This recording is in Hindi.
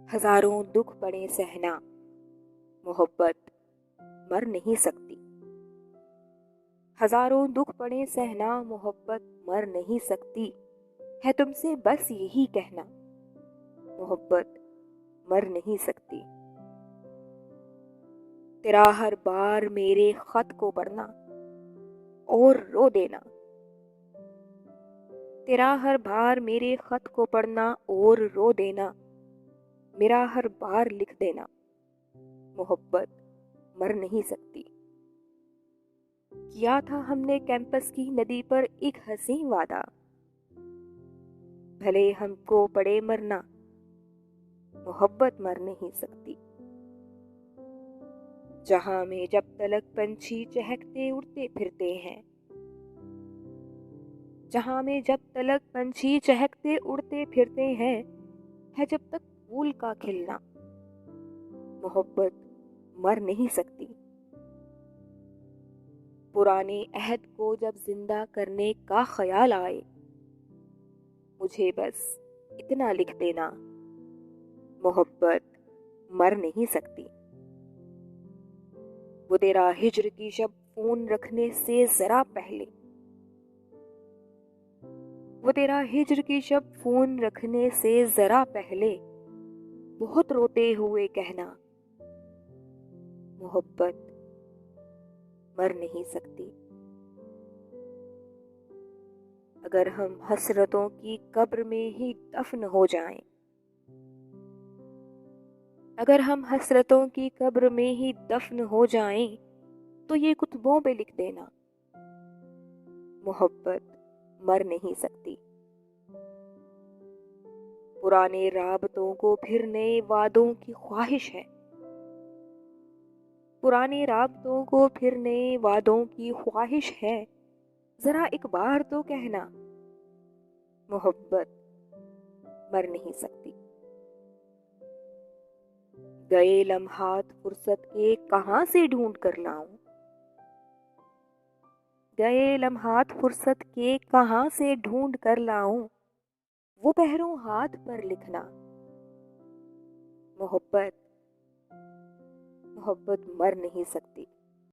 हजारों दुख पड़े सहना, मोहब्बत मर नहीं सकती। हजारों दुख पड़े सहना, मोहब्बत मर नहीं सकती। है तुमसे बस यही कहना, मोहब्बत मर नहीं सकती। तेरा हर बार मेरे खत को पढ़ना और रो देना, तेरा हर बार मेरे खत को पढ़ना और रो देना, मेरा हर बार लिख देना, मोहब्बत मर नहीं सकती। किया था हमने कैंपस की नदी पर एक हसीन वादा, भले हमको पड़े मरना, मोहब्बत मर नहीं सकती। जहां में जब तलक पंछी चहकते उड़ते फिरते हैं, जहां में जब तलक पंछी चहकते उड़ते फिरते हैं, है जब तक फूल का खिलना, मोहब्बत मर नहीं सकती। पुराने अहद को जब जिंदा करने का ख्याल आए, मुझे बस इतना लिख देना, मोहब्बत मर नहीं सकती। वो तेरा हिज्र की शब फोन रखने से जरा पहले, वो तेरा हिज्र की शब फोन रखने से जरा पहले, बहुत रोते हुए कहना, मोहब्बत मर नहीं सकती। अगर हम हसरतों की कब्र में ही दफन हो जाएं, अगर हम हसरतों की कब्र में ही दफन हो जाएं, तो ये कुतुबों पे लिख देना, मोहब्बत मर नहीं सकती। पुराने राबतों को फिर नए वादों की ख्वाहिश है, पुराने राबतों को फिर नए वादों की ख्वाहिश है, जरा एक बार तो कहना, मोहब्बत मर नहीं सकती। गए लम्हात फुर्सत के कहां से ढूंढ कर लाऊं, गए लम्हात फुर्सत के कहां से ढूंढ कर लाऊं, वो पहरों हाथ पर लिखना, मोहब्बत मोहब्बत मर नहीं सकती।